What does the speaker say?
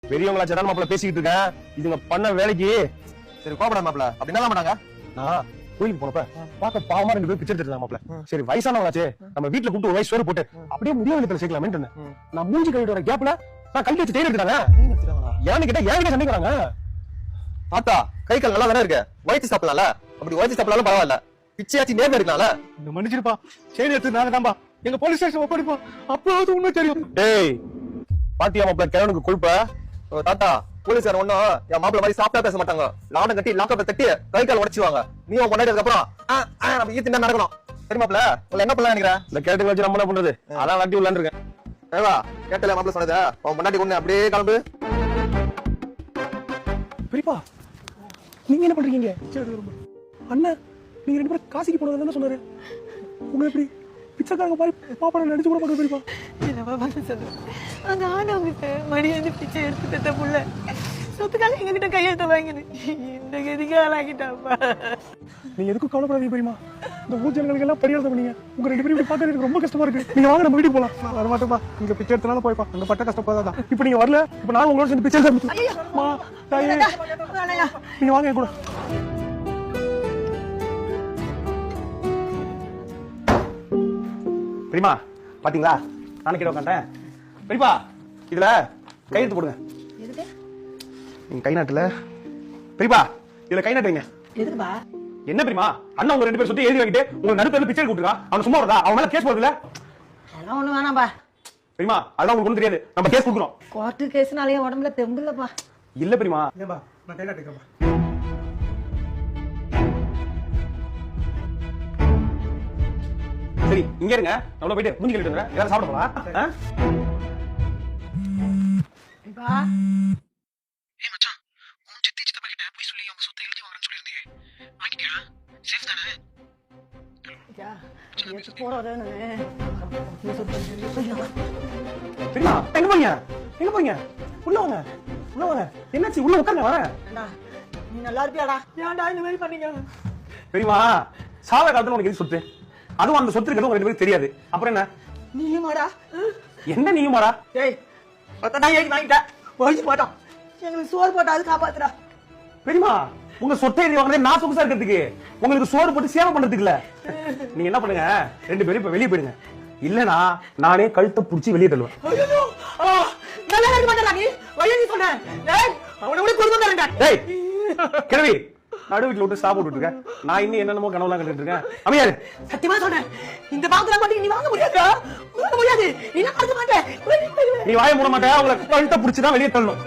பெரியவங்களா சரண மாப்பிள்ள பேசிக்கிட்டு இருக்கேன். இதுங்க பண்ண வேலைக்கு சரி கோபப்பட மாப்பிள்ள அப்படி என்ன மாட்டாங்க. நான் கோயிலுக்கு போனப்ப பார்க்க பாவமா 2 பேர் பிச்சை எடுத்துட்டாங்க மாப்பிள்ள. சரி வயசானவங்களாச்சே, நம்ம வீட்டுல கூப்பிட்டு ஒரு வயசு சோறு போட்டு அப்படியே முடியாத சேர்க்கலாமே இருந்தேன். நான் மூஞ்சி கழுவிட்டு வர கேப்ல நான் கல்வி வச்சு தேடி எடுத்துட்டாங்க. ஏன்னு கேட்டா ஏன் சண்டைக்கிறாங்க. தாத்தா கை கால் நல்லா தானே இருக்கு, வயிற்று சாப்பிடலாம்ல. அப்படி வயிற்று சாப்பிடலாம் பரவாயில்ல, பிச்சையாச்சு நேர்ல இருக்கலாம்ல. இந்த மன்னிச்சிருப்பா, செயின் எடுத்து நாங்க தான்பா எங்க போலீஸ் ஸ்டேஷன் ஒப்படைப்போம். அப்போது உண்மை தெரியும். டேய் பாத்தியா மாப்பிள்ள கிழவனுக்கு கொழுப்ப. தாத்தா போலீஸ்கார ஒண்ணும் என் மாப்பிள்ள மாதிரி சாப்பிட்டா பேச மாட்டாங்க. லாடம் கட்டி லாக்கப்ல தட்டி கை கால் உடைச்சுவாங்க. நீ உன் கொண்டாடிக்கு அப்புறம் நம்ம ஈத்து நடக்கணும். சரி மாப்பிள்ள உங்களை என்ன பண்ணலாம் நினைக்கிறேன். இந்த கேட்டுக்கு வச்சு நம்ம என்ன பண்றது, அதான் வாட்டி உள்ளான்னு இருக்கேன். ஏவா கேட்டல மாப்பிள்ள சொன்னதா உன் முன்னாடி கொண்டு அப்படியே கிளம்பு. பெரியப்பா நீங்க என்ன பண்றீங்க? அண்ணா நீங்க 2 பேரும் காசிக்கு போனதுன்னு சொன்னாரு. உங்களை எப்படி பிச்சைக்காரங்க மாதிரி பாப்பாட நடிச்சு கூட பண்ற பெரியப்பா? என்னப்பா பண்ண சொல்றேன். அங்க ஆனவங்கிட்ட மடியாந்து பிச்சை எடுத்துட்ட புள்ள சொத்துக்காக எங்ககிட்ட கையெழுத்த வாங்கினு இந்த கதிக்கு ஆளாக்கிட்டாப்பா. நீங்க எதுக்கும் கவலைப்படாதீங்க பெரியமா. இந்த ஊர் ஜனங்களுக்கு எல்லாம் பரிகாரம் பண்ணீங்க. உங்க 2 பேரும் இப்படி பார்க்க எனக்கு ரொம்ப கஷ்டமா இருக்கு. நீங்க வாங்க நம்ம வீட்டுக்கு போலாம். வர மாட்டேப்பா, இங்க பிச்சை எடுத்தனால போய்ப்பா. அங்க பட்ட கஷ்டப்படாதான். இப்ப நீங்க வரல, இப்ப நான் உங்களோட சேர்ந்து பிச்சை எடுத்தா தாயே நீங்க வாங்க என் கூட. பெரியமா பாத்தீங்களா, நானே கிட்ட உட்காந்தேன். பெரியப்பா இதுல கையெழுத்து போடுங்க. நீங்க கை நாட்டுல பெரியப்பா இதுல கை நாட்டுங்க. எதுக்குப்பா? என்ன பெரியமா, அண்ணா உங்க 2 பேர் சுத்தி எழுதி வாங்கிட்டு உங்க நடுப்புல பிச்சை கூப்பிட்டுருக்கா. அவன் சும்மா வரதா? அவன் மேல கேஸ் போடுறதுல. அதெல்லாம் ஒண்ணும் வேணாம்பா. பெரியமா அதெல்லாம் உங்களுக்கு ஒன்றும் தெரியாது, நம்ம கேஸ் கொடுக்குறோம். கோர்ட்டு கேஸ்னாலே உடம்புல தெம்பு இல்லப்பா. இல்ல பெரியமா. ஏன்பா நான் கை நாட்டுக்கப்பா. சரி இங்க இருங்க, நான் உள்ள போயிட்டு மூஞ்சி கழுவிட்டு வந்துறேன். எல்லாரும் சாப்பிட போலாம். ஏய் மச்சான், உன் சித்தி சித்தப்பா கிட்ட போய் சொல்லி அவங்க சொத்தை எழுதி வாங்குறேன்னு சொல்லியிருந்தே, வாங்கிட்டியா? சேஃப் தானே? பெரியமா எங்க போறீங்க? எங்க போறீங்க? உள்ள வாங்க, உள்ள வாங்க. என்னாச்சு? உள்ள உட்காருங்க, வரேன். நீ நல்லா இருப்பியாடா? ஏன்டா இந்த மாதிரி பண்ணீங்க? பெரியமா சாவ காலத்துல உனக்கு எது சொத்து, அதுவும் அந்த சொத்து இருக்கிறது உங்க 2 பேருக்கு தெரியாது. அப்புறம் என்ன? நீயுமாடா? என்ன நீயுமாடா? ஏய் நான் ஏறி வாங்கிட்டேன், வாங்கி மாட்டான். எங்களுக்கு சோறு போட்டா அது காப்பாத்துடா. பெரியமா உங்க சொத்தை எழுதி வாங்குறதே நான் சொகுசா இருக்கிறதுக்கு, உங்களுக்கு சோறு போட்டு சேவை பண்றதுக்கு இல்ல. நீங்க என்ன பண்ணுங்க, 2 பேரும் இப்ப வெளியே போயிடுங்க. இல்லனா நானே கழுத்தை புடிச்சு வெளியே தள்ளுவேன். ஐயோ நல்லா இருக்க மாட்டேடா நீ. வழிய நீ சொன்ன. ஏய் அவனை விட கொண்டு வரேன்டா. டேய் கிழவி, நடு வீட்டுல விட்டு சாப்பிட்டு இருக்கேன். நான் இன்னும் என்னென்னமோ கனவுலாம் கண்டுட்டு இருக்கேன். அமையாரு சத்தியமா சொன்னேன், இந்த பாத்துல மட்டும் நீ வாங்க முடியாதா? வாங்க முடியாது. நீ நடக்க மாட்டே. நீ வாய மூட மாட்டே, அவங்களை கழுத்தை புடிச்சுதான் வெளியே தள்ளணும்.